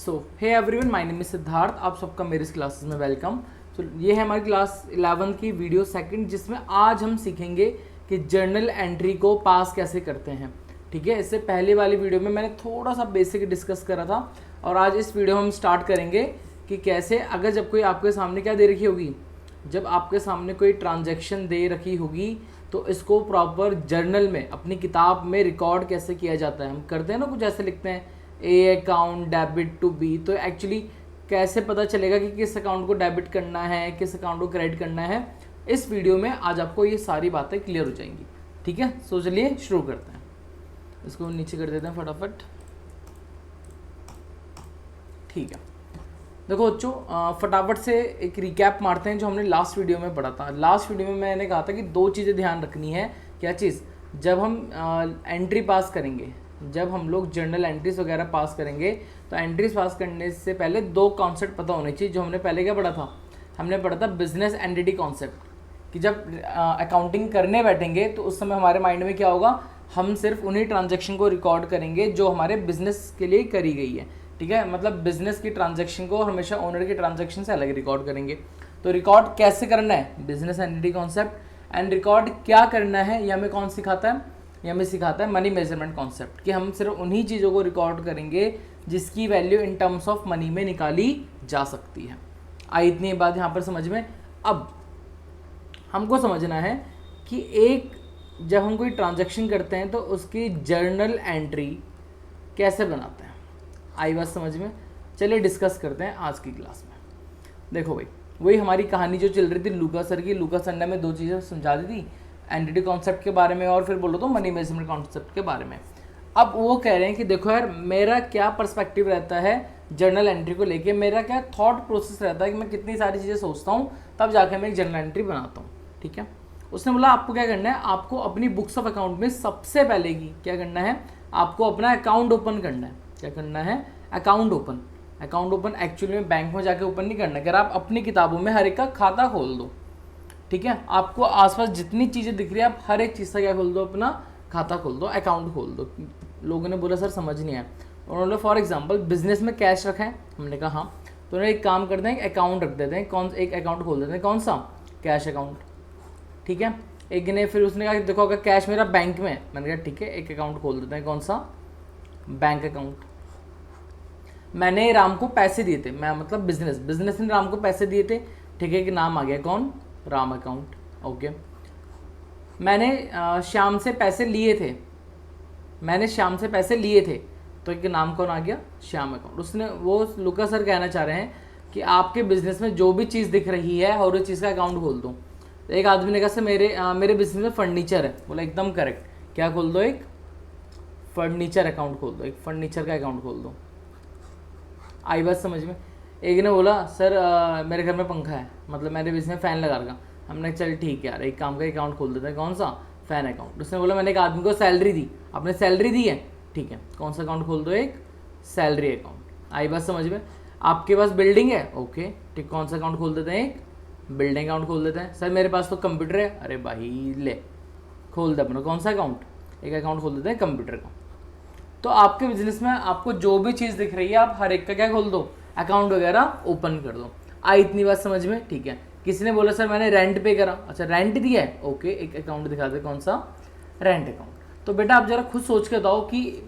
So hey everyone, my name is Siddharth. आप सबका मेरी इस क्लासेस में वेलकम। तो ये है हमारी क्लास 11 की वीडियो सेकंड, जिसमें आज हम सीखेंगे कि जर्नल एंट्री को पास कैसे करते हैं। ठीक है, इससे पहले वाली वीडियो में मैंने थोड़ा सा बेसिक डिस्कस करा था, और आज इस वीडियो में हम स्टार्ट करेंगे कि कैसे, अगर जब कोई आपके सामने क्या दे रखी होगी, जब आपके सामने कोई ट्रांजैक्शन दे रखी होगी तो इसको प्रॉपर जर्नल में अपनी किताब में रिकॉर्ड कैसे किया जाता है। हम करते हैं ना, कुछ ऐसे लिखते हैं A account debit to B, तो एक्चुअली कैसे पता चलेगा कि किस अकाउंट को डेबिट करना है, किस अकाउंट को क्रेडिट करना है। इस वीडियो में आज आपको ये सारी बातें क्लियर हो जाएंगी। ठीक है, सो चलिए शुरू करते हैं। इसको नीचे कर देते हैं फटाफट। ठीक है, देखो बच्चों, फटाफट से एक रिकैप मारते हैं जो हमने लास्ट वीडियो में पढ़ा था। लास्ट वीडियो में मैंने कहा था कि दो चीज़ें ध्यान रखनी है। क्या चीज़? जब हम एंट्री पास करेंगे, जब हम लोग जर्नल एंट्रीज वगैरह पास करेंगे, तो एंट्रीज पास करने से पहले दो कॉन्सेप्ट पता होने चाहिए। जो हमने पहले क्या पढ़ा था? हमने पढ़ा था बिजनेस एंटिटी कॉन्सेप्ट, कि जब अकाउंटिंग करने बैठेंगे तो उस समय हमारे माइंड में क्या होगा, हम सिर्फ उन्हीं ट्रांजेक्शन को रिकॉर्ड करेंगे जो हमारे बिजनेस के लिए करी गई है। ठीक है, मतलब बिजनेस की ट्रांजैक्शन को हमेशा ओनर की ट्रांजैक्शन से अलग रिकॉर्ड करेंगे। तो रिकॉर्ड कैसे करना है? Business entity concept. And record क्या करना है ये हमें कौन सिखाता है? ये हमें सिखाता है मनी मेजरमेंट कॉन्सेप्ट, कि हम सिर्फ उन्हीं चीज़ों को रिकॉर्ड करेंगे जिसकी value in terms of money में निकाली जा सकती है। आई इतनी बात यहाँ पर समझ में। अब हमको समझना है कि एक, जब हम कोई ट्रांजैक्शन करते हैं तो उसकी जर्नल एंट्री कैसे बनाते हैं। आई बात समझ में? चलिए डिस्कस करते हैं आज की क्लास में। देखो भाई, वही हमारी कहानी जो चल रही थी लूका सर की। लूका सर ने हमें दो चीज़ें समझा दी थी, एंटिटी कॉन्सेप्ट के बारे में और फिर बोलो तो मनी मैनेजमेंट कॉन्सेप्ट के बारे में। अब वो कह रहे हैं कि देखो यार, मेरा क्या पर्सपेक्टिव रहता है जर्नल एंट्री को लेके, मेरा क्या थॉट प्रोसेस रहता है कि मैं कितनी सारी चीज़ें सोचता हूँ तब जाकर मैं एक जर्नल एंट्री बनाता हूँ। ठीक है, उसने बोला आपको क्या करना है, आपको अपनी बुक्स ऑफ अकाउंट में सबसे पहले की क्या करना है, आपको अपना अकाउंट ओपन करना है। क्या करना है? Account open. Account open actually में बैंक में जाके ओपन नहीं करना। अगर आप अपनी किताबों में हर एक का खाता खोल दो, ठीक है, आपको आसपास जितनी चीज़ें दिख रही है आप हर एक चीज़ का क्या खोल दो, अपना खाता खोल दो, अकाउंट खोल दो। लोगों ने बोला सर समझ नहीं आया। उन्होंने फॉर एग्जांपल बिजनेस में कैश रखा है, हमने कहा हाँ, तो उन्होंने एक काम करते हैं, एक अकाउंट रख देते हैं। कौन एक अकाउंट खोल देते हैं, कौन सा? Cash account. ठीक है, एक ने फिर उसने कहा कि देखो अगर कैश मेरा बैंक में है, मैंने कहा ठीक है, एक अकाउंट खोल देते हैं। कौन सा? Bank account. मैंने राम को पैसे दिए थे, मैं मतलब बिजनेस ने राम को पैसे दिए थे। ठीक है, कि नाम आ गया कौन? राम अकाउंट। ओके, मैंने श्याम से पैसे लिए थे, मैंने श्याम से पैसे लिए थे, तो एक नाम कौन आ गया? श्याम अकाउंट। उसने, वो लुका सर कहना चाह रहे हैं कि आपके बिजनेस में जो भी चीज़ दिख रही है और उस चीज़ का अकाउंट खोल दो। तो एक आदमी ने कहा सर मेरे बिजनेस में फर्नीचर है। बोला एकदम करेक्ट, क्या खोल दो? एक फर्नीचर अकाउंट खोल दो, एक फर्नीचर का अकाउंट खोल दो। आई बात समझ में? एक ने बोला सर मेरे घर में पंखा है, मतलब मेरे बिजनेस में फ़ैन लगा रखा। हमने चल ठीक है यार, एक काम का अकाउंट खोल देते हैं। कौन सा? Fan account. उसने बोला मैंने एक आदमी को सैलरी दी, आपने सैलरी दी है, ठीक है, कौन सा अकाउंट खोल दो? एक सैलरी अकाउंट। आई बात समझ में? आपके पास बिल्डिंग है, ओके ठीक, कौन सा अकाउंट खोल देते हैं? एक बिल्डिंग अकाउंट खोल देते हैं। सर मेरे पास तो कंप्यूटर है, अरे भाई ले खोल दे अपना, कौन सा अकाउंट? एक अकाउंट खोल देते हैं कंप्यूटर का। तो आपके बिजनेस में आपको जो भी चीज़ दिख रही है आप हर एक का क्या खोल दो? अकाउंट वगैरह ओपन कर दो। आई इतनी बात समझ में? ठीक है। किसी ने बोला सर मैंने रेंट पे करा, अच्छा रेंट दिया है, ओके, एक अकाउंट दिखा दे। कौन सा? Rent account. तो बेटा आप जरा खुद सोच के बताओ कि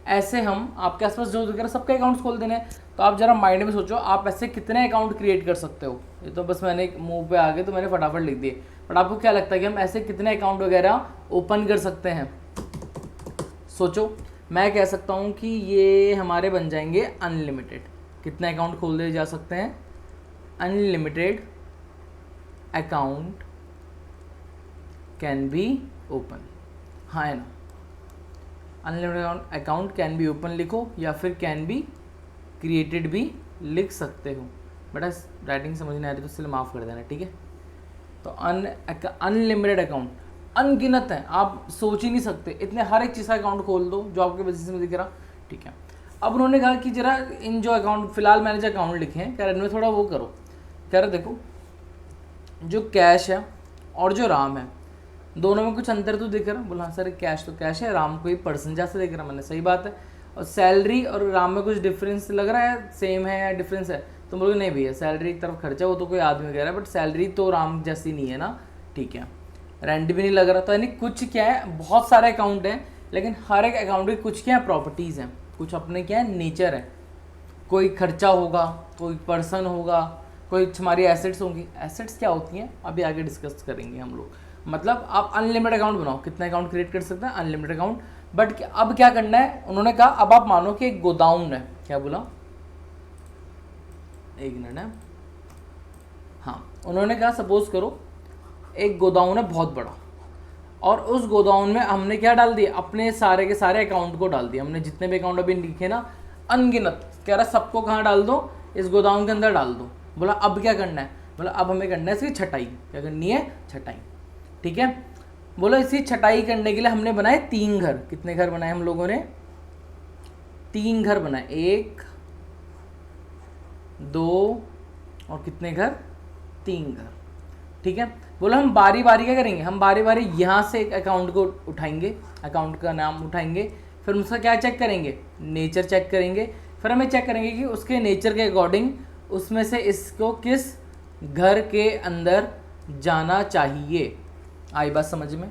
ऐसे हम आपके आसपास जो दिख रहा है सबके अकाउंट्स खोल देने हैं, तो आप जरा माइंड में सोचो आप ऐसे कितने अकाउंट क्रिएट कर सकते हो। ये तो बस मैंने मुंह पे आ गए तो मैंने फटाफट लिख दिए, बट आपको क्या लगता है कि हम ऐसे कितने अकाउंट वगैरह ओपन कर सकते हैं? सोचो। मैं कह सकता हूँ कि ये हमारे बन जाएंगे अनलिमिटेड। कितने अकाउंट खोल दिए जा सकते हैं? Unlimited account can be open. हाँ है ना? Unlimited account can be open लिखो, या फिर कैन बी क्रिएटेड भी लिख सकते हो। बेटा राइटिंग समझ नहीं आ रही तो इसलिए माफ़ कर देना, ठीक है। तो अनलिमिटेड अकाउंट अनगिनत है, आप सोच ही नहीं सकते इतने, हर एक चीज़ का अकाउंट खोल दो जो आपके बिजनेस में दिख रहा। ठीक है, अब उन्होंने कहा कि जरा इन जो अकाउंट फिलहाल मैंने जो अकाउंट लिखे हैं, कह रहे इनमें थोड़ा वो करो। कह रहे देखो जो कैश है और जो राम है दोनों में कुछ अंतर तो दिख रहा। बोला हाँ सर कैश तो कैश है, राम को ही पर्सन जैसे दिख रहा। मैंने सही बात है। और सैलरी और राम में कुछ डिफरेंस लग रहा है, सेम है या डिफरेंस है? तुम बोलोगे नहीं भैया सैलरी एक तरफ खर्चा, वो तो कोई आदमी कह रहा है, बट सैलरी तो राम जैसी नहीं है ना, ठीक है। रेंट भी नहीं लग रहा, तो यानी कुछ क्या है, बहुत सारे अकाउंट हैं, लेकिन हर एक अकाउंट की कुछ क्या है, प्रॉपर्टीज़ हैं, कुछ अपने क्या है, नेचर है। कोई खर्चा होगा, कोई पर्सन होगा, कोई हमारी एसेट्स होंगी। एसेट्स क्या होती हैं अभी आगे डिस्कस करेंगे हम लोग। मतलब आप अनलिमिटेड अकाउंट बनाओ, कितना अकाउंट क्रिएट कर सकते हैं, अनलिमिटेड अकाउंट। बट अब क्या करना है, उन्होंने कहा अब आप मानो कि एक गोदाउन है, क्या बोला, एक मिनट है, हाँ, उन्होंने कहा सपोज करो एक गोदाउन है बहुत बड़ा, और उस गोदाउन में हमने क्या डाल दिया, अपने सारे के सारे अकाउंट को डाल दिया हमने, जितने भी अकाउंट अभी लिखे ना, अनगिनत, कह रहा सबको कहाँ डाल दो, इस गोदाउन के अंदर डाल दो। बोला अब क्या करना है, बोला अब हमें करना है इसकी छटाई, क्या करनी है, छटाई, ठीक है। बोला इसी छटाई करने के लिए हमने बनाए 3 घर। कितने घर बनाए हम लोगों ने, 3 घर बनाए, 1 2 और कितने घर, 3 घर, ठीक है। बोला हम बारी बारी क्या करेंगे, हम बारी बारी यहाँ से एक अकाउंट को उठाएंगे, अकाउंट का नाम उठाएंगे, फिर उसका क्या चेक करेंगे, नेचर चेक करेंगे, फिर हमें चेक करेंगे कि उसके नेचर के अकॉर्डिंग उसमें से इसको किस घर के अंदर जाना चाहिए। आई बात समझ में?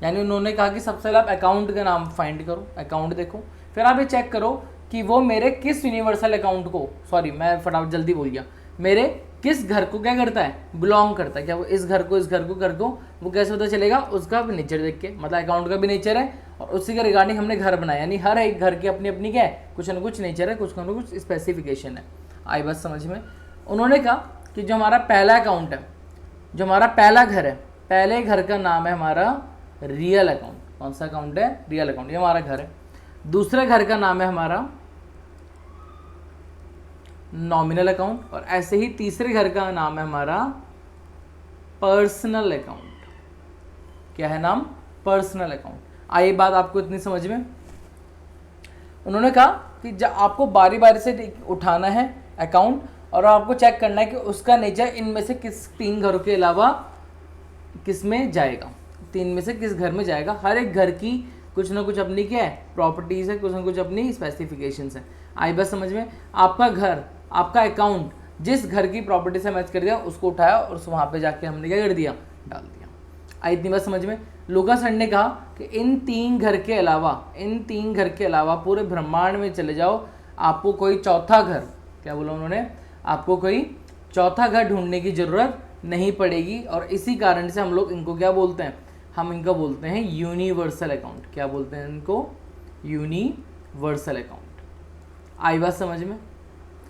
यानी उन्होंने कहा कि सबसे पहले आप अकाउंट का नाम फाइंड करो, अकाउंट देखो, फिर आप ये चेक करो कि वो मेरे किस यूनिवर्सल अकाउंट को, सॉरी मैं फटाफट जल्दी बोल गया, मेरे किस घर को क्या करता है, बिलोंग करता है। क्या वो इस घर को, इस घर को, घर को, वो कैसे पता चलेगा, उसका भी नेचर देख के, मतलब अकाउंट का भी नेचर है और उसी के रिगार्डिंग हमने घर बनाया। यानी हर एक घर की अपनी अपनी क्या है, कुछ ना कुछ नेचर है, कुछ ना कुछ स्पेसिफिकेशन है। आई बात समझ में? उन्होंने कहा कि जो हमारा पहला अकाउंट है, जो हमारा पहला घर है, पहले घर का नाम है हमारा रियल अकाउंट। कौन सा अकाउंट है, रियल अकाउंट, ये हमारा घर है। दूसरे घर का नाम है हमारा नॉमिनल अकाउंट, और ऐसे ही तीसरे घर का नाम है हमारा पर्सनल अकाउंट। क्या है नाम, पर्सनल अकाउंट। आई बात आपको इतनी समझ में? उन्होंने कहा कि जब आपको बारी बारी से उठाना है अकाउंट और आपको चेक करना है कि उसका नेचर इनमें से किस 3 घरों के अलावा किस में जाएगा, 3 में से किस घर में जाएगा। हर एक घर की कुछ ना कुछ अपनी क्या है, प्रॉपर्टीज़ है, कुछ ना कुछ अपनी स्पेसिफिकेशंस है। आई बस समझ में? आपका घर, आपका अकाउंट जिस घर की प्रॉपर्टी से मैच कर दिया उसको उठाया और वहाँ पे जाके हमने क्या कर दिया, डाल दिया। आई इतनी बात समझ में? लूका सर ने कहा कि इन 3 घर के अलावा, इन 3 घर के अलावा पूरे ब्रह्मांड में चले जाओ, आपको कोई चौथा घर, क्या बोला उन्होंने, आपको कोई चौथा घर ढूंढने की ज़रूरत नहीं पड़ेगी। और इसी कारण से हम लोग इनको क्या बोलते हैं, हम इनको बोलते हैं यूनिवर्सल अकाउंट। क्या बोलते हैं इनको, यूनिवर्सल अकाउंट। आई बात समझ में?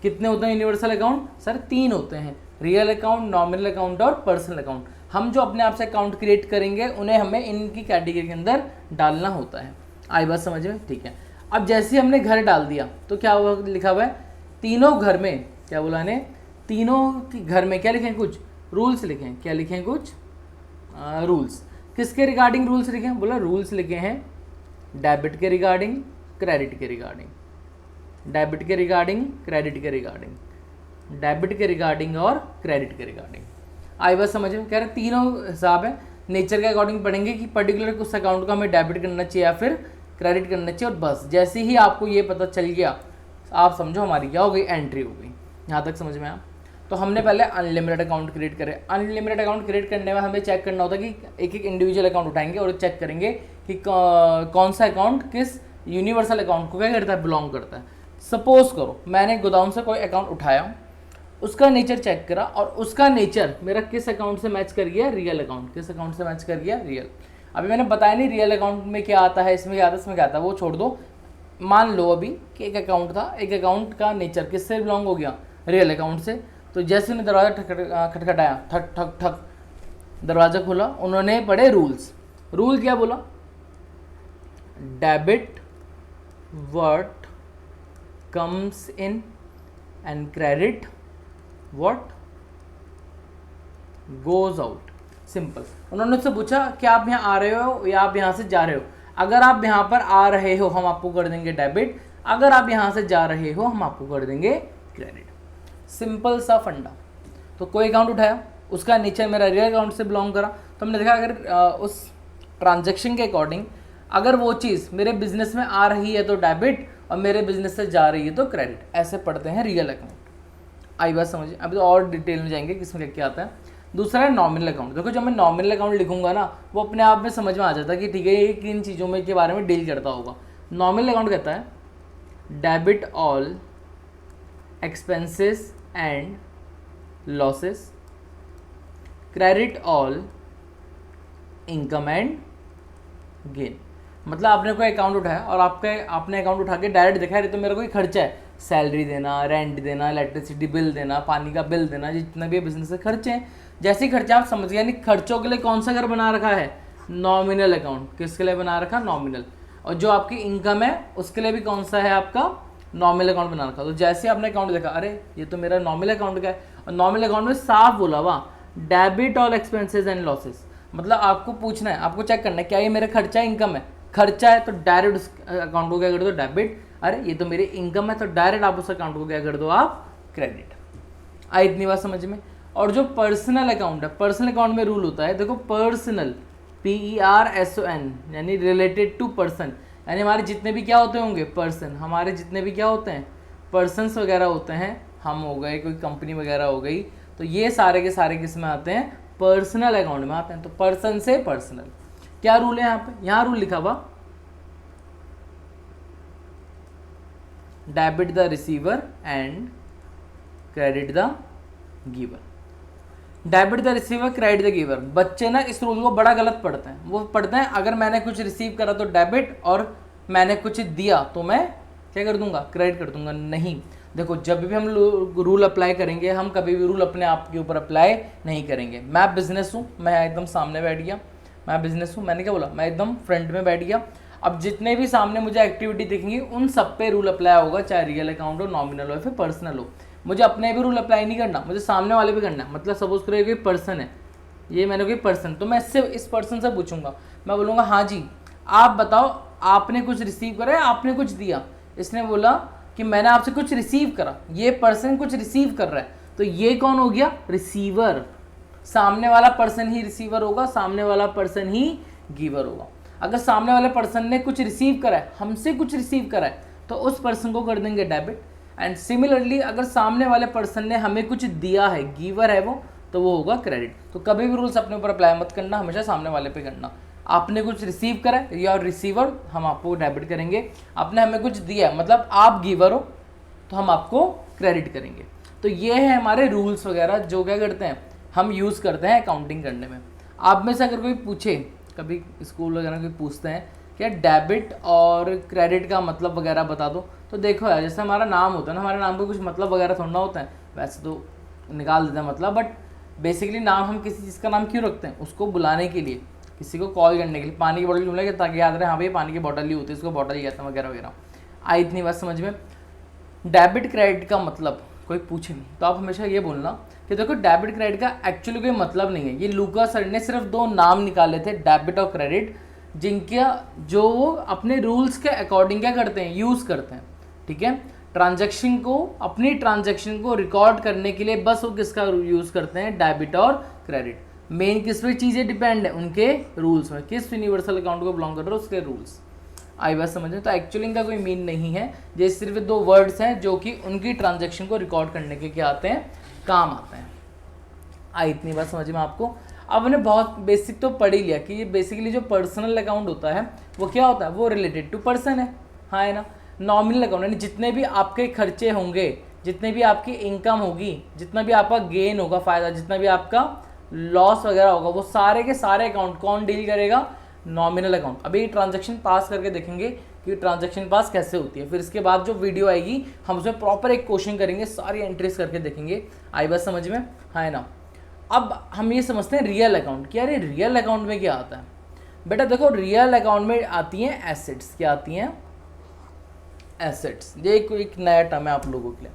कितने होते हैं यूनिवर्सल अकाउंट? सर 3 होते हैं, रियल अकाउंट, नॉमिनल अकाउंट और पर्सनल अकाउंट। हम जो अपने आप से अकाउंट क्रिएट करेंगे उन्हें हमें इनकी कैटेगरी के अंदर डालना होता है। आई बात समझ में? ठीक है। अब जैसे ही हमने घर डाल दिया तो क्या हुआ, लिखा हुआ है तीनों घर में, क्या बोला ने, तीनों के घर में क्या लिखे हैं, कुछ रूल्स लिखे हैं। क्या लिखे हैं, कुछ रूल्स। किसके रिगार्डिंग रूल्स लिखे हैं? बोला रूल्स लिखे हैं डेबिट के रिगार्डिंग, क्रेडिट के रिगार्डिंग, डेबिट के रिगार्डिंग, क्रेडिट के रिगार्डिंग, डेबिट के रिगार्डिंग और क्रेडिट के रिगार्डिंग। आई बात समझ में? कह रहे तीनों हिसाब है, नेचर के अकॉर्डिंग पढ़ेंगे कि पर्टिकुलर उस अकाउंट को हमें डेबिट करना चाहिए या फिर क्रेडिट करना चाहिए। और बस जैसे ही आपको ये पता चल गया, आप समझो हमारी क्या हो गई, एंट्री हो गई। यहाँ तक समझ में आया? तो हमने पहले अनलिमिटेड अकाउंट क्रिएट करे। अनलिमिटेड अकाउंट क्रिएट करने में हमें चेक करना होता है कि एक एक इंडिविजुअल अकाउंट उठाएंगे और चेक करेंगे कि कौन सा अकाउंट किस यूनिवर्सल अकाउंट को क्या करता है, बिलोंग करता है। सपोज करो मैंने गोदाम से कोई अकाउंट उठाया, उसका नेचर चेक करा और उसका नेचर मेरा किस अकाउंट से मैच कर गया, रियल अकाउंट। किस अकाउंट से मैच कर गया, रियल। अभी मैंने बताया नहीं रियल अकाउंट में क्या आता है, इसमें क्या आता है, इसमें क्या आता है, वो छोड़ दो। मान लो अभी कि एक अकाउंट था, एक अकाउंट का नेचर किससे बिलोंग हो गया, रियल अकाउंट से। तो जैसे उन्हें दरवाज़ा खटखटाया, ठक ठक ठक, दरवाज़ा खोला, उन्होंने पढ़े रूल्स। रूल क्या बोला, debit what comes in and credit what goes out. Simple. उन्होंने उससे पूछा कि आप यहाँ आ रहे हो या आप यहाँ से जा रहे हो। अगर आप यहाँ पर आ रहे हो हम आपको कर देंगे डेबिट, अगर आप यहाँ से जा रहे हो हम आपको कर देंगे क्रेडिट। सिंपल सा फंडा। तो कोई अकाउंट उठाया, उसका नेचर मेरा रियल अकाउंट से बिलोंग करा, तो हमने देखा अगर उस ट्रांजैक्शन के अकॉर्डिंग अगर वो चीज़ मेरे बिजनेस में आ रही है तो डेबिट, और मेरे बिजनेस से जा रही है तो क्रेडिट, ऐसे पढ़ते हैं रियल अकाउंट। आई बात समझिए, अभी तो और डिटेल में जाएंगे किसमें क्या आता है। दूसरा है नॉमिनल अकाउंट। देखो जब मैं नॉमिनल अकाउंट लिखूंगा ना, वो अपने आप में समझ में आ जाता है कि ठीक है ये किन चीज़ों में के बारे में डील करता होगा। नॉमिनल अकाउंट कहता है debit all expenses and losses, credit all income and gain. मतलब आपने कोई अकाउंट उठाया और आपने अकाउंट उठा के डायरेक्ट देखा है तो मेरा कोई खर्चा है, सैलरी देना, रेंट देना, इलेक्ट्रिसिटी बिल देना, पानी का बिल देना, जितना भी बिजनेस के खर्चे हैं, जैसे ही खर्चा आप समझ गए। यानी खर्चों के लिए कौन सा घर बना रखा है, नॉमिनल अकाउंट। किसके लिए बना रखा, नॉमिनल। और जो आपकी इनकम है उसके लिए भी कौन सा है आपका, नॉमिनल अकाउंट बना रखा। तो जैसे आपने अकाउंट देखा, अरे ये तो मेरा नॉमिनल अकाउंट का है, और नॉमिनल अकाउंट में साफ बोला हुआ debit all expenses and losses. मतलब आपको पूछना है, आपको चेक करना है क्या ये मेरा खर्चा है, इनकम है। खर्चा है तो डायरेक्ट उस अकाउंट को क्या कर दो, डेबिट। अरे ये तो मेरी इनकम है तो डायरेक्ट आप उस अकाउंट को क्या कर दो, आप क्रेडिट। आई इतनी बात समझ में। और जो पर्सनल अकाउंट है, पर्सनल अकाउंट में रूल होता है, देखो पर्सनल PERSON यानी रिलेटेड टू पर्सन, यानी हमारे जितने भी क्या होते होंगे, पर्सन, हमारे जितने भी क्या होते हैं, पर्सन्स वगैरह होते हैं, हम हो गए, कोई कंपनी वगैरह हो गई, तो ये सारे के सारे किस में आते हैं, पर्सनल अकाउंट में आते हैं। तो पर्सन से पर्सनल। क्या रूल है यहाँ पे, यहाँ रूल लिखा हुआ debit the receiver and credit the giver. Debit the receiver, credit the giver. बच्चे ना इस रूल को बड़ा गलत पढ़ते हैं। वो पढ़ते हैं अगर मैंने कुछ रिसीव करा तो डेबिट, और मैंने कुछ दिया तो मैं क्या कर दूंगा, क्रेडिट कर दूंगा। नहीं, देखो जब भी हम रूल अप्लाई करेंगे, हम कभी भी रूल अपने आप के ऊपर अप्लाई नहीं करेंगे। मैं बिजनेस हूँ, मैं एकदम सामने बैठ गया, मैं बिजनेस हूँ, मैंने क्या बोला, मैं एकदम फ्रंट में बैठ गया। अब जितने भी सामने मुझे एक्टिविटी दिखेंगी उन सब पे रूल अप्लाई होगा, चाहे रियल अकाउंट हो, नॉमिनल हो, फिर पर्सनल हो। मुझे अपने भी रूल अप्लाई नहीं करना, मुझे सामने वाले भी करना है। मतलब सपोज करो कोई पर्सन है, ये मैंने कोई पर्सन, तो मैं इससे इस पर्सन से पूछूंगा, मैं बोलूँगा हाँ जी आप बताओ आपने कुछ रिसीव करा है, आपने कुछ दिया। इसने बोला कि मैंने आपसे कुछ रिसीव करा, ये पर्सन कुछ रिसीव कर रहा है, तो ये कौन हो गया, रिसीवर। सामने वाला पर्सन ही रिसीवर होगा, सामने वाला पर्सन ही गिवर होगा। अगर सामने वाले पर्सन ने कुछ रिसीव करा है, हमसे कुछ रिसीव करा है, तो उस पर्सन को कर देंगे डेबिट। एंड सिमिलरली अगर सामने वाले पर्सन ने हमें कुछ दिया है, गिवर है वो, तो वो होगा क्रेडिट। तो कभी भी रूल्स अपने ऊपर अप्लाई मत करना, हमेशा सामने वाले पे करना। आपने कुछ रिसीव करा है, या रिसीवर, हम आपको डेबिट करेंगे। आपने हमें कुछ दिया है, मतलब आप गिवर हो, तो हम आपको क्रेडिट करेंगे। तो ये है हमारे रूल्स वगैरह जो क्या करते हैं, हम यूज़ करते हैं अकाउंटिंग करने में। आप में से अगर कोई पूछे, कभी स्कूल वगैरह कोई पूछते हैं क्या डेबिट और क्रेडिट का मतलब वगैरह बता दो, तो देखो यार जैसे हमारा नाम होता है ना, हमारे नाम का कुछ मतलब वगैरह थोड़ा होता है, वैसे तो निकाल देते हैं मतलब, बट बेसिकली नाम हम किसी चीज़ का नाम क्यों रखते हैं, उसको बुलाने के लिए, किसी को कॉल करने के लिए। पानी की बोतल बुलाएंगे ताकि याद रहे हाँ भाई पानी की बोतल ही होती है, इसको बोतल ही कहते हैं वगैरह वगैरह। आई इतनी बात समझ में। डेबिट क्रेडिट का मतलब कोई पूछे नहीं तो आप हमेशा ये बोलना कि देखो डेबिट क्रेडिट का एक्चुअली कोई मतलब नहीं है। ये लूका सर ने सिर्फ दो नाम निकाले थे, डेबिट और क्रेडिट, जिनका जो वो अपने रूल्स के अकॉर्डिंग क्या करते हैं, यूज़ करते हैं। ठीक है, ट्रांजैक्शन को, अपनी ट्रांजैक्शन को रिकॉर्ड करने के लिए बस वो किसका यूज़ करते हैं, डेबिट और क्रेडिट। मेन किस पे चीज़ें डिपेंड है, उनके रूल्स में, किस यूनिवर्सल अकाउंट को बिलोंग कर रहे हो उसके रूल्स। आई बात समझ में। तो एक्चुअली इनका कोई मीन नहीं है, ये सिर्फ दो वर्ड्स हैं जो कि उनकी ट्रांजैक्शन को रिकॉर्ड करने के क्या आते हैं, काम आते हैं। आई इतनी बात समझ में आपको। अब हमने बहुत बेसिक तो पढ़ ही लिया कि ये बेसिकली जो पर्सनल अकाउंट होता है वो क्या होता है, वो रिलेटेड टू पर्सन है, हाँ है ना। नॉमिनल अकाउंट यानी जितने भी आपके खर्चे होंगे, जितने भी आपकी इनकम होगी, जितना भी आपका गेन होगा, फ़ायदा, जितना भी आपका लॉस वगैरह होगा, वो सारे के सारे अकाउंट कौन डील करेगा, नॉमिनल अकाउंट। अभी ट्रांजैक्शन पास करके देखेंगे कि ट्रांजैक्शन पास कैसे होती है, फिर इसके बाद जो वीडियो आएगी हम उसमें प्रॉपर एक क्वेश्चन करेंगे, सारी एंट्रीज करके देखेंगे। आई बात समझ में, हाँ है ना। अब हम ये समझते हैं रियल अकाउंट, क्या अरे रियल अकाउंट में क्या आता है। बेटा देखो रियल अकाउंट में आती हैं एसेट्स। क्या आती हैं, एसेट्स। ये एक नया टर्म है आप लोगों के लिए।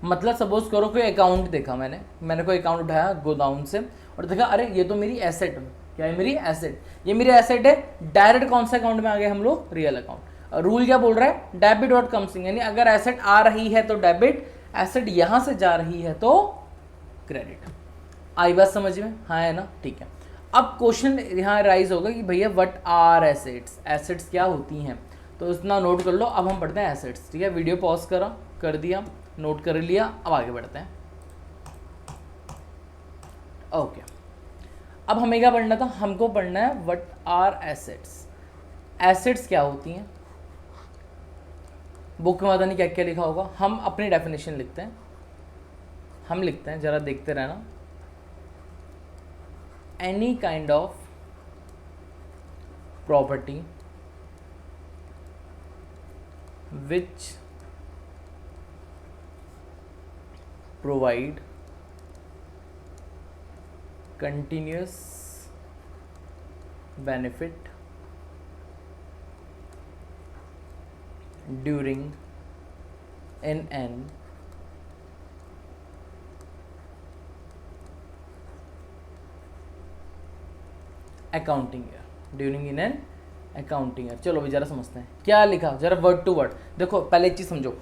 मतलब सपोज करो कोई अकाउंट देखा मैंने कोई अकाउंट उठाया गोदाउन से और देखा अरे ये तो मेरी एसेट है। क्या है मेरी एसेट, ये मेरी एसेट है। डायरेक्ट कौन सा अकाउंट में आ गए हम लोग, रियल अकाउंट। रूल क्या बोल रहा है, डेबिट डॉट कम्स इन, यानी अगर एसेट आ रही है तो डेबिट, एसेट यहां से जा रही है तो क्रेडिट। आई बात समझ में, हाँ है ना, ठीक है। अब क्वेश्चन यहाँ राइज होगा कि भैया व्हाट आर एसेट्स, एसेट्स क्या होती हैं। तो इतना नोट कर लो। अब हम पढ़ते हैं एसेट्स, ठीक है। वीडियो पॉज करा, कर दिया, नोट कर लिया, अब आगे बढ़ते हैं। ओके, अब हमें क्या पढ़ना था? हमको पढ़ना है व्हाट आर एसेट्स। एसेट्स क्या होती हैं? बुक में पता नहीं क्या क्या लिखा होगा, हम अपनी डेफिनेशन लिखते हैं। हम लिखते हैं, जरा देखते रहना। Any kind of property which provide continuous benefit during in an accounting year, during in an accounting है। चलो भी जरा समझते हैं क्या लिखा, जरा वर्ड टू वर्ड देखो। पहले एक चीज़ समझो,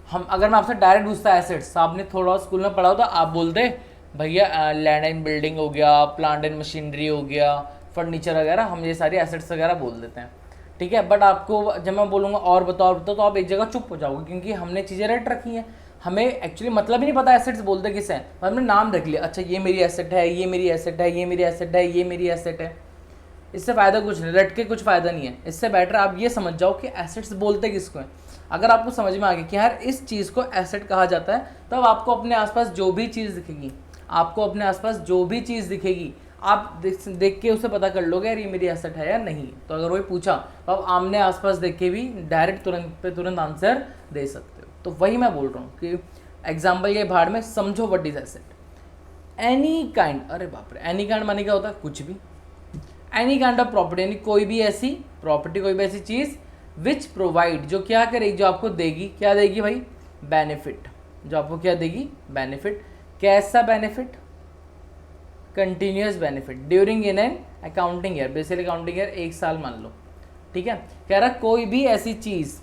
हम अगर मैं आपसे डायरेक्ट पूछता एसेट्स, आपने थोड़ा स्कूल में पढ़ा होता, आप बोलते भैया लैंड एंड बिल्डिंग हो गया, प्लांट एंड मशीनरी हो गया, फर्नीचर वगैरह, हम ये सारी एसेट्स वगैरह बोल देते हैं, ठीक है। बट आपको जब मैं बोलूँगा और बताओ तो आप एक जगह चुप हो जाओगे, क्योंकि हमने चीज़ें रट रखी हैं। हमें एक्चुअली मतलब ही नहीं पता एसेट्स बोलते किसे हैं, हमने नाम रख लिया, अच्छा ये मेरी एसेट है, ये मेरी एसेट है, ये मेरी एसेट है, ये मेरी एसेट है। इससे फ़ायदा कुछ नहीं, रट के कुछ फ़ायदा नहीं है। इससे बेटर आप ये समझ जाओ कि एसेट्स बोलते किसको हैं। अगर आपको समझ में आ गया कि यार इस चीज़ को एसेट कहा जाता है, तब आपको अपने आसपास जो भी चीज़ दिखेगी, आपको अपने आसपास जो भी चीज़ दिखेगी, आप देख के उसे पता कर लोगे यार ये मेरी एसेट है या नहीं। तो अगर वही पूछा तो आप आमने आसपास देख के भी डायरेक्ट तुरंत आंसर दे सकते हो। तो वही मैं बोल रहा हूँ कि एग्जाम्पल के भाड़ में समझो what is asset. Any kind, अरे बाप रे, एनी काइंड माने क्या होता है? कुछ भी। एनी काइंड ऑफ प्रॉपर्टी, यानी कोई भी ऐसी प्रॉपर्टी, कोई भी ऐसी चीज़ विच प्रोवाइड, जो क्या करेगी, जो आपको देगी, क्या देगी भाई? बेनिफिट। जो आपको क्या देगी? बेनिफिट। कैसा benefit? Continuous benefit during in an accounting year. Basically accounting year 1 साल मान लो, ठीक है। कह रहा कोई भी ऐसी चीज़,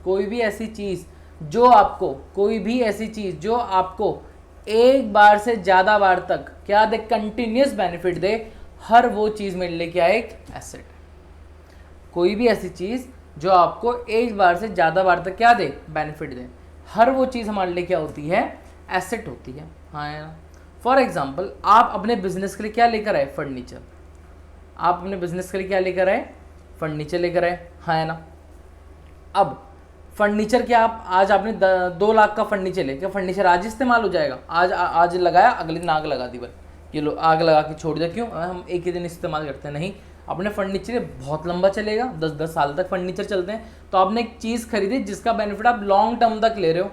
कोई भी ऐसी चीज़ जो आपको, कोई भी ऐसी चीज़ जो आपको एक बार से ज़्यादा बार तक क्या दे? कंटिन्यूस बेनिफिट दे, हर वो चीज़ मेरे लिए क्या है? एक एसेट। कोई भी ऐसी चीज़ जो आपको एक बार से ज़्यादा बार तक क्या दे? बेनिफिट दे, हर वो चीज़ हमारे लिए क्या होती है? एसेट होती है। हाँ यार, फॉर एग्जाम्पल आप अपने बिजनेस के लिए क्या लेकर आए? फर्नीचर। आप अपने बिजनेस के लिए क्या लेकर आए? फर्नीचर लेकर आए, हाँ है ना। अब फर्नीचर क्या, आप आज आपने 2 लाख का फर्नीचर ले, क्या फर्नीचर आज इस्तेमाल हो जाएगा? आज लगाया, अगले दिन आग लगा दी, बस ये लो आग लगा के छोड़ दिया। क्यों? हम एक ही दिन इस्तेमाल करते हैं? नहीं, अपने फर्नीचर बहुत लंबा चलेगा, 10-10 साल तक फर्नीचर चलते हैं। तो आपने एक चीज़ खरीदी जिसका बेनिफिट आप लॉन्ग टर्म तक ले रहे हो,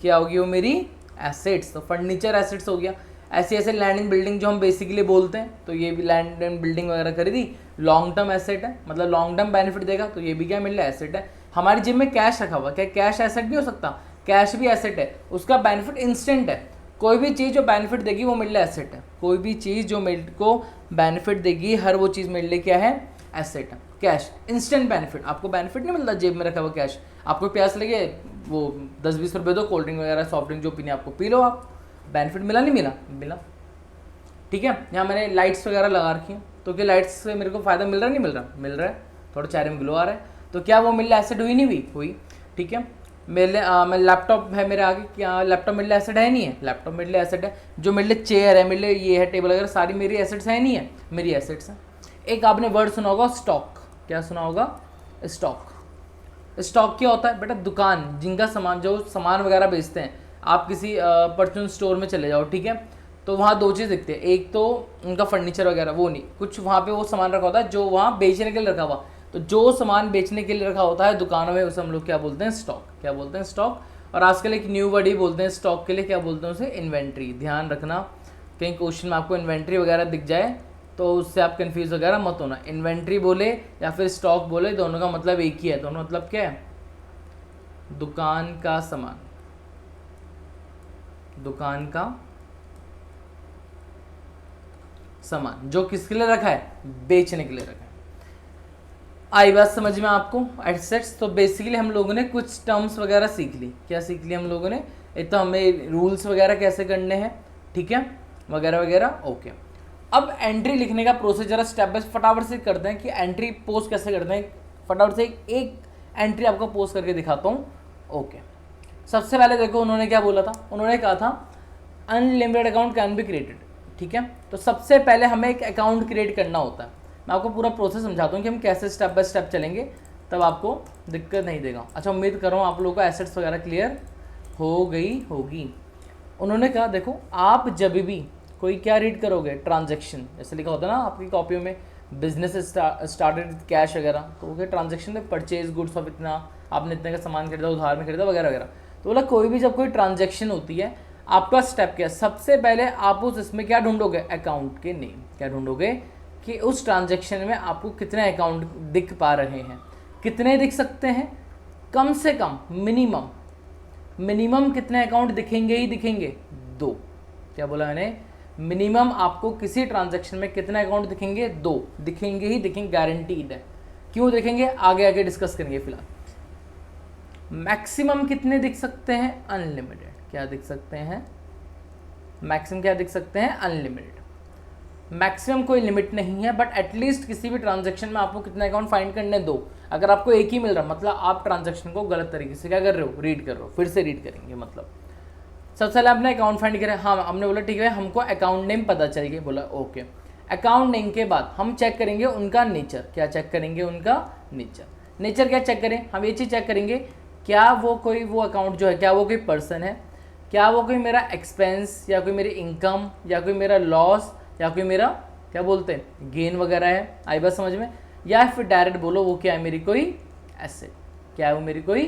क्या होगी वो? मेरी एसेट्स। तो फर्नीचर एसेट्स हो गया। ऐसे लैंड एंड बिल्डिंग जो हम बेसिकली बोलते हैं, तो ये भी लैंड एंड बिल्डिंग वगैरह खरीदी, लॉन्ग टर्म एसेट है, मतलब लॉन्ग टर्म बेनिफिट देगा, तो ये भी क्या मिल रहा है? एसेट है। हमारी जेब में कैश रखा हुआ, क्या कैश एसेट भी हो सकता? कैश भी एसेट है, उसका बेनिफिट इंस्टेंट है। कोई भी चीज़ जो बेनिफिट देगी वो मेरे लिए एसेट है। कोई भी चीज़ जो मेरे को बेनिफिट देगी, हर वो चीज़ मेरे लिए क्या है? एसेट है। कैश इंस्टेंट बेनिफिट, आपको बेनिफिट नहीं मिलता जेब में रखा हुआ कैश। आपको प्यास लगे, वो 10-20 रुपये दो, कोल्ड ड्रिंक वगैरह सॉफ्ट ड्रिंक जो पीने आपको पी लो, आप बेनिफिट मिला नहीं मिला? मिला, ठीक है। यहाँ मैंने लाइट्स वगैरह लगा रखी हैं, तो क्या लाइट्स से मेरे को फ़ायदा मिल रहा है? नहीं मिल रहा? मिल रहा है, थोड़ा चेहरे में ग्लो आ रहा है, तो क्या वो मिल रहा? एसेट हुई नहीं हुई? हुई, ठीक है। मैं लैपटॉप है मेरे आगे, क्या लैपटॉप मेरे लिए एसेट है? नहीं है, लैपटॉप मेरे लिए एसेट है। जो मेरे लिए चेयर है, मेरे लिए ये है टेबल वगैरह, सारी मेरी एसेट्स है, नहीं है? मेरी एसेट्स हैं। एक आपने वर्ड सुना होगा स्टॉक, क्या सुना होगा? स्टॉक। स्टॉक क्या होता है बेटा? दुकान जिनका सामान, जो सामान वगैरह बेचते हैं, आप किसी परचून स्टोर में चले जाओ, ठीक है, तो वहाँ 2 चीज़ दिखती है। एक तो उनका फर्नीचर वगैरह, वो नहीं, कुछ वहाँ पे वो सामान रखा होता है जो वहाँ बेचने के लिए रखा हुआ। तो जो सामान बेचने के लिए रखा होता है दुकानों में, उसे हम लोग क्या बोलते हैं? स्टॉक। क्या बोलते हैं? स्टॉक। और आजकल एक न्यू वर्ड ही बोलते हैं स्टॉक के लिए, क्या बोलते हैं उसे? इन्वेंट्री। ध्यान रखना, कहीं क्वेश्चन में आपको इन्वेंट्री वगैरह दिख जाए तो उससे आप कंफ्यूज वगैरह मत होना। इन्वेंट्री बोले या फिर स्टॉक बोले, दोनों का मतलब एक ही है। दोनों मतलब क्या है? दुकान का सामान, दुकान का सामान जो किसके लिए रखा है? बेचने के लिए रखा है। आई बात समझ में आपको? एसेट्स। तो बेसिकली हम लोगों ने कुछ टर्म्स वगैरह सीख ली। क्या सीख ली हम लोगों ने? एक तो हमें रूल्स वगैरह कैसे करने हैं, ठीक है, वगैरह वगैरह। ओके, अब एंट्री लिखने का प्रोसेस जरा स्टेप बाय फटाफट से करते हैं कि एंट्री पोस्ट कैसे करते हैं। फटाफट से एक एंट्री आपको पोस्ट करके दिखाता हूँ। ओके, सबसे पहले देखो उन्होंने क्या बोला था, उन्होंने कहा था unlimited account can be created. ठीक है, तो सबसे पहले हमें एक अकाउंट क्रिएट करना होता है। मैं आपको पूरा प्रोसेस समझाता हूँ कि हम कैसे स्टेप बाय स्टेप चलेंगे, तब आपको दिक्कत नहीं देगा। अच्छा, उम्मीद कर रहा हूँ आप लोगों को एसेट्स वगैरह क्लियर हो गई होगी। उन्होंने कहा देखो, आप जब भी कोई क्या रीड करोगे, ट्रांजैक्शन, जैसे लिखा होता है ना आपकी कॉपियों में, बिजनेस स्टार्टेड कैश वगैरह, तो वो क्या ट्रांजैक्शन में परचेज गुड्स ऑफ इतना, आपने इतने का सामान खरीदा, उधार में खरीदा वगैरह वगैरह। तो बोला कोई भी जब कोई ट्रांजैक्शन होती है, आपका स्टेप क्या है, सबसे पहले आप उस इसमें क्या ढूंढोगे, अकाउंट के नेम। क्या ढूंढोगे कि उस ट्रांजैक्शन में आपको कितने अकाउंट दिख पा रहे हैं, कितने दिख सकते हैं, कम से कम मिनिमम कितने अकाउंट दिखेंगे ही दिखेंगे, 2। क्या बोला मैंने, मिनिमम आपको किसी ट्रांजैक्शन में कितने अकाउंट दिखेंगे, 2 दिखेंगे ही दिखेंगे, गारंटीड है। क्यों दिखेंगे, आगे आगे डिस्कस करेंगे। फिलहाल मैक्सिमम कितने दिख सकते हैं, अनलिमिटेड। क्या दिख सकते हैं, मैक्सिमम क्या दिख सकते हैं, अनलिमिटेड। मैक्सिमम कोई लिमिट नहीं है, बट एटलीस्ट किसी भी ट्रांजैक्शन में आपको कितने अकाउंट फाइंड करने, 2। अगर आपको एक ही मिल रहा, मतलब आप ट्रांजैक्शन को गलत तरीके से क्या कर रहे हो, रीड कर रहे हो। फिर से रीड करेंगे, मतलब सबसे पहले आपने अकाउंट फाइंड करें। हाँ, हमने बोला ठीक है, हमको अकाउंट नेम पता चल गया। बोला ओके, अकाउंट नेम के बाद हम चेक करेंगे उनका नेचर। क्या चेक करेंगे, उनका नेचर। नेचर क्या चेक करें, हम ये चीज़ चेक करेंगे, क्या वो कोई वो अकाउंट जो है, क्या वो कोई पर्सन है, क्या वो कोई मेरा एक्सपेंस या कोई मेरी इनकम या कोई मेरा लॉस या कोई मेरा क्या बोलते हैं गेन वगैरह है। आई बात समझ में, या फिर डायरेक्ट बोलो वो क्या है, मेरी कोई एसेट। क्या है वो, मेरी कोई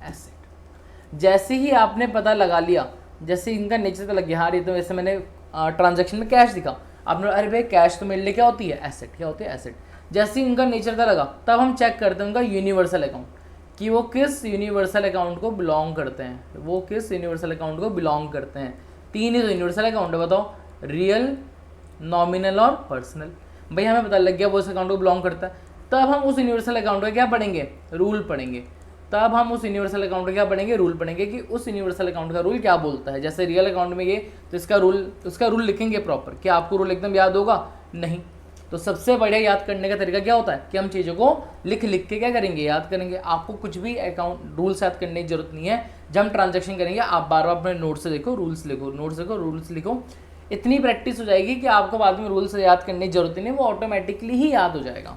एसेट। जैसे ही आपने पता लगा लिया, जैसे इनका नेचर तो लग गया, हाँ ये तो वैसे मैंने ट्रांजैक्शन में कैश दिखा, आपने अरे भाई कैश तो मेरे लिए क्या होती है, एसेट। क्या होती है, एसेट। जैसे ही इनका नेचर था लगा, तब हम चेक करते हैं उनका यूनिवर्सल अकाउंट, कि वो किस यूनिवर्सल अकाउंट को बिलोंग करते हैं। वो किस यूनिवर्सल अकाउंट को बिलोंग करते हैं। 3 ही तो यूनिवर्सल अकाउंट है, बताओ, रियल, नॉमिनल और पर्सनल। भाई हमें पता लग गया वो उस अकाउंट को बिलोंग करता है, तब हम उस यूनिवर्सल अकाउंट का क्या पढ़ेंगे, रूल पढ़ेंगे। तब हम उस यूनिवर्सल अकाउंट का क्या पढ़ेंगे, रूल पढ़ेंगे, कि उस यूनिवर्सल अकाउंट का रूल क्या बोलता है। जैसे रियल अकाउंट में ये, तो उसका रूल लिखेंगे प्रॉपर। क्या आपको रूल एकदम याद होगा, नहीं। तो सबसे बढ़िया याद करने का तरीका क्या होता है कि हम चीज़ों को लिख के क्या करेंगे, याद करेंगे। आपको कुछ भी अकाउंट रूल्स याद करने की जरूरत नहीं है। जब हम ट्रांजैक्शन करेंगे, आप बार बार अपने नोट से देखो, रूल्स लिखो, नोट्स लिखो, रूल्स लिखो। इतनी प्रैक्टिस हो जाएगी कि आपको बाद में रूल्स याद करने की जरूरत नहीं, वो ऑटोमेटिकली ही याद हो जाएगा।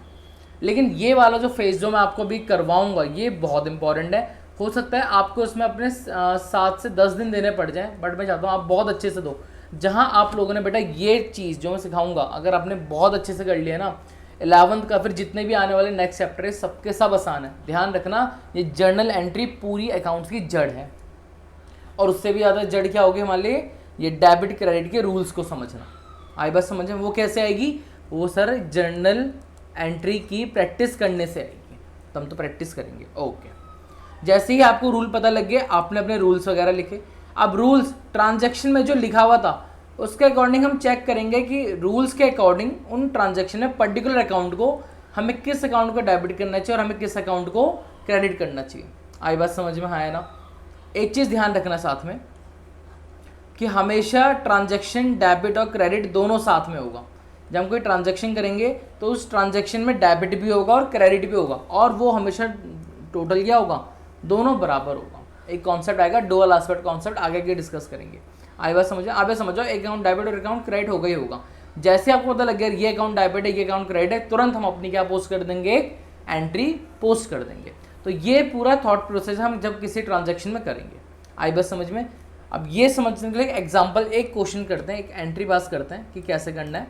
लेकिन ये वाला जो फेज जो मैं आपको अभी करवाऊंगा, ये बहुत इंपॉर्टेंट है। हो सकता है आपको इसमें अपने 7 से 10 दिन देने पड़ जाएं, बट मैं चाहता हूँ आप बहुत अच्छे से दो। जहाँ आप लोगों ने बेटा ये चीज़ जो मैं सिखाऊंगा, अगर आपने बहुत अच्छे से कर लिया ना, 11th का फिर जितने भी आने वाले नेक्स्ट चैप्टर है, सबके सब आसान है। ध्यान रखना, ये जर्नल एंट्री पूरी अकाउंट्स की जड़ है। और उससे भी ज़्यादा जड़ क्या होगी हमारे लिए, ये डेबिट क्रेडिट के रूल्स को समझना। आई बस समझ में, वो कैसे आएगी, वो सर जर्नल एंट्री की प्रैक्टिस करने से आएगी। तो हम तो प्रैक्टिस करेंगे। ओके, जैसे ही आपको रूल पता लग गया, आपने अपने रूल्स वगैरह लिखे। अब रूल्स ट्रांजैक्शन में जो लिखा हुआ था, उसके अकॉर्डिंग हम चेक करेंगे कि रूल्स के अकॉर्डिंग उन ट्रांजैक्शन में पर्टिकुलर अकाउंट को हमें किस अकाउंट को डेबिट करना चाहिए और हमें किस अकाउंट को क्रेडिट करना चाहिए। आई बात समझ में, हाँ है ना। एक चीज़ ध्यान रखना साथ में, कि हमेशा ट्रांजैक्शन डेबिट और क्रेडिट दोनों साथ में होगा। जब हम कोई ट्रांजैक्शन करेंगे तो उस ट्रांजैक्शन में डेबिट भी होगा और क्रेडिट भी होगा, और वो हमेशा टोटल क्या होगा, दोनों बराबर होगा। एक कॉन्सेप्ट आएगा, डुअल एस्पेक्ट कॉन्सेप्ट, आगे के डिस्कस करेंगे। आई बात समझो, आप समझो एक अकाउंट डेबिट और अकाउंट क्रेडिट होगा ही होगा। जैसे आपको पता लग गया ये अकाउंट डेबिट है, ये अकाउंट क्रेडिट है, तुरंत हम अपनी क्या पोस्ट कर देंगे, एक एंट्री पोस्ट कर देंगे। तो ये पूरा थॉट प्रोसेस हम जब किसी ट्रांजैक्शन में करेंगे। आई बात समझ में। अब ये समझने के लिए एग्जाम्पल, एक क्वेश्चन करते हैं, एक एंट्री पास करते हैं कि कैसे करना है।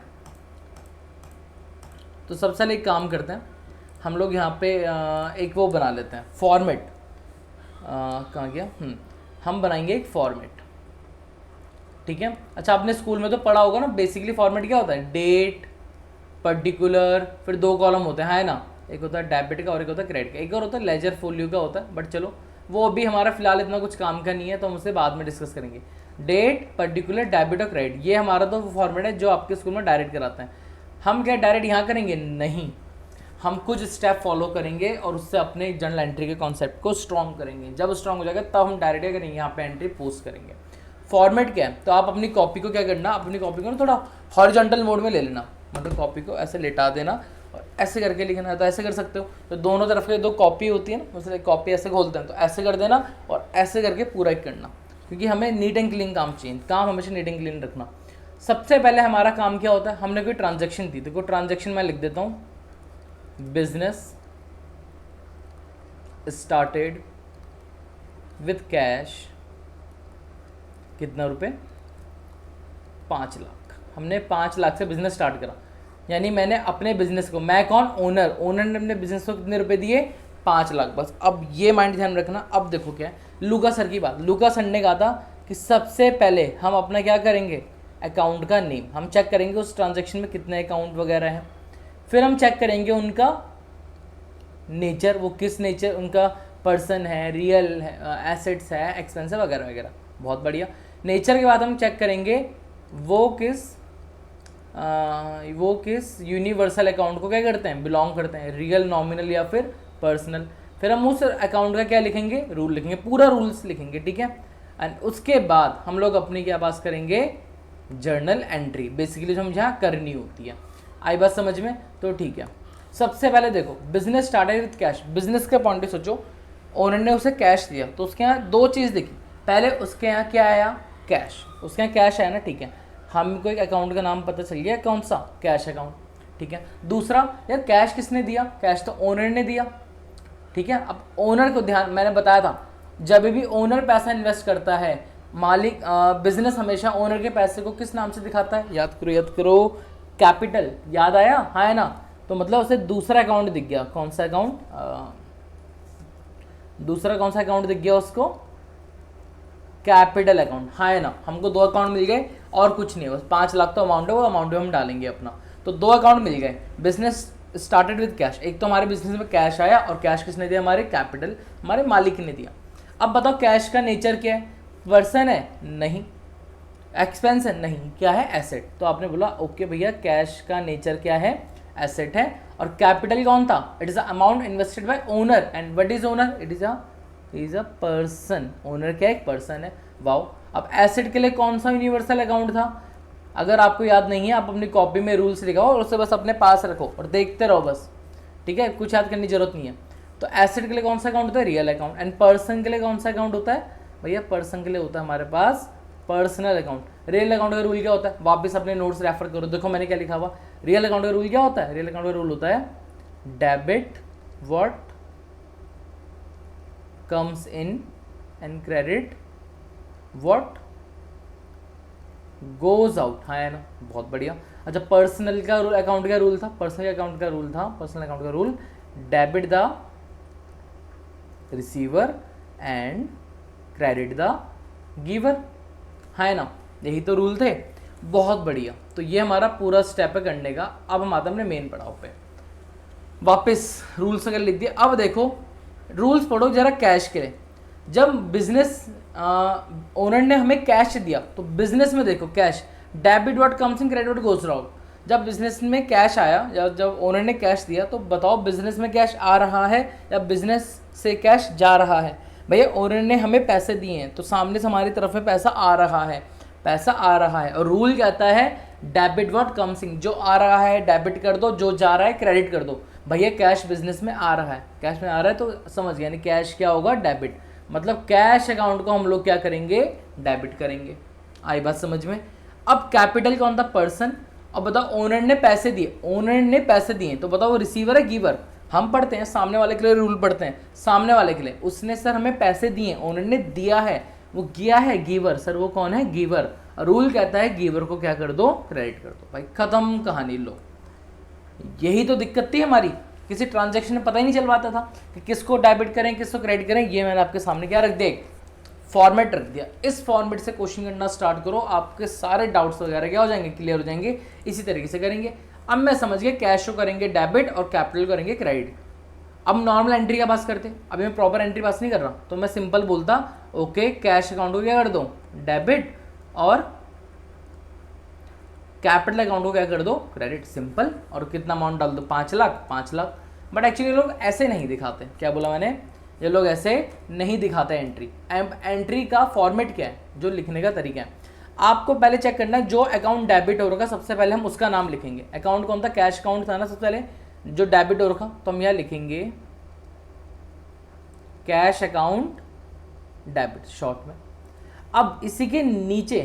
तो सबसे पहले एक काम करते हैं, हम लोग यहाँ पे एक वो बना लेते हैं फॉर्मेट। कहाँ गया, हम बनाएंगे एक फॉर्मेट, ठीक है। अच्छा, आपने स्कूल में तो पढ़ा होगा ना, बेसिकली फॉर्मेट क्या होता है, डेट, पर्टिकुलर, फिर 2 कॉलम होते हैं, है ना। एक होता है डेबिट का और एक होता है क्रेडिट का, एक और होता है लेजर फोलियो का होता है, बट चलो वो अभी हमारा फिलहाल इतना कुछ काम का नहीं है, तो हम उससे बाद में डिस्कस करेंगे। डेट, पर्टिकुलर, डेबिट और क्रेडिट, ये हमारा तो फॉर्मेट है जो आपके स्कूल में डायरेक्ट कराते हैं। हम क्या डायरेक्ट यहाँ करेंगे, नहीं, हम कुछ स्टेप फॉलो करेंगे और उससे अपने जर्नल एंट्री के कॉन्सेप्ट को स्ट्रॉन्ग करेंगे। जब स्ट्रॉन्ग हो जाएगा तब हम डायरेक्ट क्या करेंगे, यहाँ पे एंट्री पोस्ट करेंगे। फॉर्मेट क्या है, तो आप अपनी कॉपी को क्या करना, अपनी कॉपी को ना थोड़ा हॉरिजॉन्टल मोड में ले लेना, मतलब कॉपी को ऐसे लेटा देना और ऐसे करके लिखना है तो ऐसे कर सकते हो। तो दोनों तरफ के दो कॉपी होती है ना, उससे कॉपी ऐसे खोलते हैं तो ऐसे कर देना और ऐसे करके पूरा एक करना, क्योंकि हमें नीट एंड क्लीन काम चाहिए, काम हमेशा नीट एंड क्लीन रखना। सबसे पहले हमारा काम क्या होता है, हमने कोई ट्रांजेक्शन दी, देखो ट्रांजेक्शन मैं लिख देता हूँ, बिजनेस स्टार्टेड विथ कैश, कितना रुपए, 5 लाख। हमने 5 लाख से बिजनेस स्टार्ट करा, यानी मैंने अपने बिजनेस को, मैं कौन, ओनर, ओनर ने अपने बिजनेस को कितने रुपए दिए, 5 लाख बस। अब ये माइंड ध्यान रखना। अब देखो क्या है, लूका सर की बात, लूका सर ने कहा था कि सबसे पहले हम अपना क्या करेंगे, अकाउंट का नेम हम चेक करेंगे, उस ट्रांजेक्शन में कितने अकाउंट वगैरह हैं, फिर हम चेक करेंगे उनका नेचर, वो किस नेचर, उनका पर्सन है, रियल है, एसेट्स है, एक्सपेंस है वगैरह वगैरह। बहुत बढ़िया। नेचर के बाद हम चेक करेंगे वो किस यूनिवर्सल अकाउंट को क्या करते हैं, बिलोंग करते हैं, रियल, नॉमिनल या फिर पर्सनल। फिर हम उस अकाउंट का क्या लिखेंगे, रूल लिखेंगे, पूरा रूल्स लिखेंगे, ठीक है। एंड उसके बाद हम लोग अपनी क्या पास करेंगे, जर्नल एंट्री, बेसिकली जो हम यहाँ करनी होती है। आई बात समझ में, तो ठीक है। सबसे पहले देखो, business started with cash, business के पॉइंट से सोचो, ओनर ने उसे कैश दिया तो उसके यहाँ दो चीज़ दिखी, पहले उसके यहाँ क्या आया, कैश, उसके यहाँ कैश आया ना, ठीक है, हमको एक अकाउंट का नाम पता चल गया, कौन सा, कैश अकाउंट, ठीक है। दूसरा, यार कैश किसने दिया, कैश तो ओनर ने दिया, ठीक है। अब ओनर को ध्यान, मैंने बताया था जब भी ओनर पैसा इन्वेस्ट करता है, मालिक, बिजनेस हमेशा ओनर के पैसे को किस नाम से दिखाता है, याद करो, कैपिटल, याद आया, हाँ है ना। तो मतलब उसे दूसरा अकाउंट दिख गया, कौन सा अकाउंट, दूसरा कौन सा अकाउंट दिख गया उसको, कैपिटल अकाउंट, हाँ है ना। हमको 2 अकाउंट मिल गए और कुछ नहीं है, बस 5 लाख तो अमाउंट है, वो अमाउंट हम डालेंगे अपना। तो 2 अकाउंट मिल गए, बिजनेस स्टार्टेड विद कैश, एक तो हमारे बिजनेस में कैश आया, और कैश किसने दिया, हमारे कैपिटल, हमारे मालिक ने दिया। अब बताओ कैश का नेचर क्या है, पर्सन है, नहीं, एक्सपेंस है, नहीं, क्या है, एसेट। तो आपने बोला ओके भैया, कैश का नेचर क्या है, एसेट है। और कैपिटल कौन था, it is a amount invested bye owner, and what is owner, it is a person, owner क्या, एक पर्सन है। वाओ। अब एसेट के लिए कौन सा यूनिवर्सल अकाउंट था, अगर आपको याद नहीं है, आप अपनी कॉपी में रूल्स लिखाओ और उसे बस अपने पास रखो और देखते रहो बस, ठीक है, कुछ याद करने की जरूरत नहीं है। तो एसेट के लिए कौन सा अकाउंट होता है, रियल अकाउंट। एंड पर्सन के लिए कौन सा अकाउंट होता है, भैया पर्सन के लिए होता है हमारे पास पर्सनल अकाउंट। रियल अकाउंट का रूल क्या होता है, वापस अपने नोट्स रेफर करो, देखो मैंने क्या लिखा हुआ। रियल अकाउंट का रूल क्या होता है, रियल अकाउंट का रूल होता है debit what comes in and credit what goes out, हाँ है ना, बहुत बढ़िया। अच्छा, पर्सनल का अकाउंट का रूल था, पर्सनल अकाउंट का rule debit the receiver and credit the giver, है ना, यही तो रूल थे। बहुत बढ़िया। तो ये हमारा पूरा स्टेप है करने का। अब हम आते हैं अपने मेन पड़ाव पे, वापस रूल्स अगर लिख दिए। अब देखो रूल्स पढ़ो जरा कैश के लिए। जब बिजनेस ओनर ने हमें कैश दिया तो बिजनेस में देखो cash, debit what comes in, credit what goes out. जब बिजनेस में कैश आया या जब ओनर ने कैश दिया तो बताओ बिजनेस में कैश आ रहा है या बिजनेस से कैश जा रहा है। भैया ओनर ने हमें पैसे दिए हैं तो सामने से हमारी तरफ में पैसा आ रहा है, पैसा आ रहा है। और रूल कहता है डेबिट व्हाट कम्स इन, जो आ रहा है डेबिट कर दो, जो जा रहा है क्रेडिट कर दो। भैया कैश बिजनेस में आ रहा है, कैश में आ रहा है तो समझ गया, यानी कैश क्या होगा, डेबिट। मतलब कैश अकाउंट को हम लोग क्या करेंगे, डेबिट करेंगे। आई बात समझ में। अब कैपिटल कौन था, पर्सन। अब बताओ ओनर ने पैसे दिए, ओनर ने पैसे दिए तो बताओ वो रिसीवर है, गिवर। हम पढ़ते हैं सामने वाले के लिए रूल पढ़ते हैं, सामने वाले के लिए उसने सर हमें पैसे दिए, ओनर ने दिया है, वो गया है गिवर। सर वो कौन है, गिवर। रूल कहता है गिवर को क्या कर दो, क्रेडिट कर दो। भाई खत्म कहानी। लो यही तो दिक्कत थी हमारी, किसी ट्रांजैक्शन में पता ही नहीं चल पाता था कि किसको डेबिट करें किसको क्रेडिट करें। ये मैंने आपके सामने क्या रख दिया, फॉर्मेट रख दिया। इस फॉर्मेट से क्वेश्चन करना स्टार्ट करो, आपके सारे डाउट्स वगैरह क्या हो जाएंगे, क्लियर हो जाएंगे। इसी तरीके से करेंगे। अब मैं समझ गया कैश को करेंगे डेबिट और कैपिटल करेंगे क्रेडिट। अब नॉर्मल एंट्री का पास करते, अभी मैं प्रॉपर एंट्री पास नहीं कर रहा, तो मैं सिंपल बोलता ओके कैश अकाउंट को क्या कर दो, डेबिट, और कैपिटल अकाउंट को क्या कर दो, क्रेडिट। सिंपल। और कितना अमाउंट डाल दो, 5 लाख, 5 लाख। बट एक्चुअली लोग ऐसे नहीं दिखाते, क्या बोला मैंने, ये लोग ऐसे नहीं दिखाते एंट्री। एंट्री का फॉर्मेट क्या है, जो लिखने का तरीका है, आपको पहले चेक करना है। जो अकाउंट डेबिट होगा सबसे पहले हम उसका नाम लिखेंगे। अकाउंट कौन था, कैश अकाउंट था ना सबसे पहले, जो डेबिट हो रखा तो हम यहाँ लिखेंगे कैश अकाउंट डेबिट शॉर्ट में। अब इसी के नीचे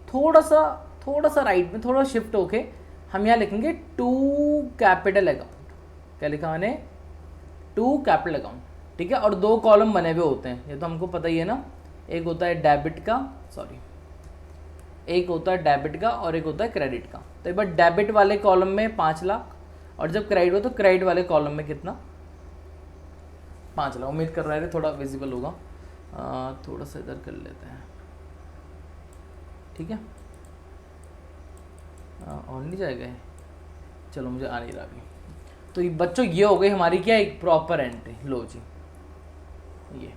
थोड़ा सा राइट में थोड़ा शिफ्ट होके हम यहाँ लिखेंगे टू कैपिटल अकाउंट। क्या लिखा मैंने? टू कैपिटल अकाउंट, ठीक है। और दो कॉलम बने हुए होते हैं, ये तो हमको पता ही है ना। एक होता है डेबिट का, एक होता है डेबिट का और एक होता है क्रेडिट का। तो एक बार डेबिट वाले कॉलम में 5 लाख और जब क्रेडिट हो तो क्रेडिट वाले कॉलम में कितना? 5 लाख। उम्मीद कर रहे थे थोड़ा विजिबल होगा, थोड़ा सा इधर कर लेते हैं, ठीक है। और नहीं जाएगा ये, चलो मुझे आ नहीं रहा अभी। तो ये बच्चों ये हो गई हमारी क्या, एक प्रॉपर एंट्री। लो जी, ये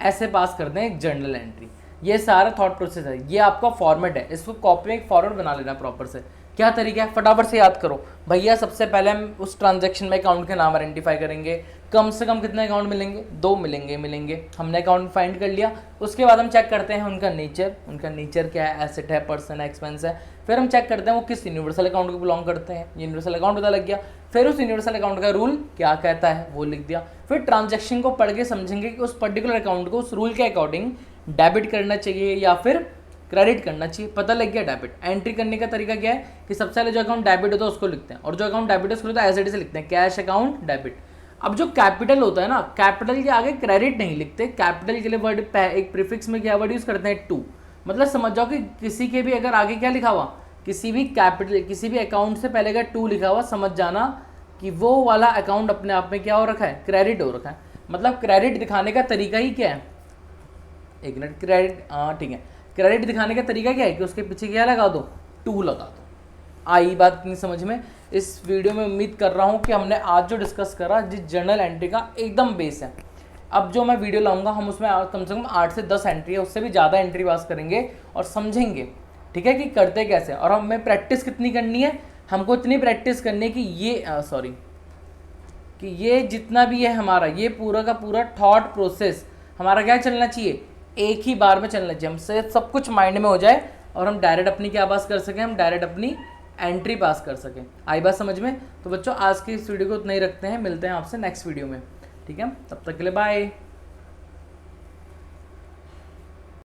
ऐसे पास करते हैं एक जर्नल एंट्री। ये सारा थॉट प्रोसेस है, ये आपका फॉर्मेट है। इसको कॉपी में एक फॉर्मेट बना लेना प्रॉपर से। क्या तरीका है, फटाफट से याद करो भैया। सबसे पहले हम उस ट्रांजैक्शन में अकाउंट के नाम आइडेंटिफाई करेंगे। कम से कम कितने अकाउंट मिलेंगे? 2 मिलेंगे। हमने अकाउंट फाइंड कर लिया। उसके बाद हम चेक करते हैं उनका नेचर क्या है, एसेट है, पर्सन है, एक्सपेंस है। फिर हम चेक करते हैं वो किस यूनिवर्सल अकाउंट को बिलोंग करते हैं। यूनिवर्सल अकाउंट पता लग गया, फिर उस यूनिवर्सल अकाउंट का रूल क्या कहता है वो लिख दिया। फिर ट्रांजैक्शन को पढ़ के समझेंगे कि उस पर्टिकुलर अकाउंट को उस रूल के अकॉर्डिंग डेबिट करना चाहिए या फिर क्रेडिट करना चाहिए। पता लग गया डेबिट। एंट्री करने का तरीका क्या है कि सबसे पहले जो अकाउंट डेबिट होता है उसको लिखते हैं, और जो अकाउंट डेबिट है उसको तो एज इट इज लिखते हैं, कैश अकाउंट डेबिट। अब जो कैपिटल होता है ना, कैपिटल के आगे क्रेडिट नहीं लिखते। कैपिटल के लिए वर्ड एक प्रीफिक्स में क्या वर्ड यूज करते हैं? टू। मतलब समझ जाओ कि किसी के भी अगर आगे क्या लिखा हुआ, किसी भी कैपिटल, किसी भी अकाउंट से पहले अगर 2 लिखा हुआ, समझ जाना कि वो वाला अकाउंट अपने आप में क्या हो रखा है? क्रेडिट हो रखा है। मतलब क्रेडिट दिखाने का तरीका ही क्या है? एक मिनट, क्रेडिट, हाँ ठीक है। क्रेडिट दिखाने का तरीका क्या है कि उसके पीछे क्या लगा दो? 2 लगा दो। आई बात इतनी समझ में? इस वीडियो में उम्मीद कर रहा हूँ कि हमने आज जो डिस्कस करा जिस जर्नल एंट्री का एकदम बेस है। अब जो मैं वीडियो लाऊंगा हम उसमें कम से कम 8 से 10 एंट्री है, उससे भी ज़्यादा एंट्री पास करेंगे और समझेंगे, ठीक है, कि करते कैसे। और हमें प्रैक्टिस कितनी करनी है? हमको इतनी प्रैक्टिस करनी है कि ये जितना भी है हमारा, ये पूरा का पूरा थॉट प्रोसेस हमारा क्या चलना चाहिए? एक ही बार में चलना चाहिए। हमसे सब कुछ माइंड में हो जाए और हम डायरेक्ट अपनी क्या पास कर सकें? हम डायरेक्ट अपनी एंट्री पास कर सकें। आई बात समझ में? तो बच्चों आज की इस वीडियो को उतना ही रखते हैं, मिलते हैं आपसे नेक्स्ट वीडियो में, ठीक है। तब तक के लिए बाय।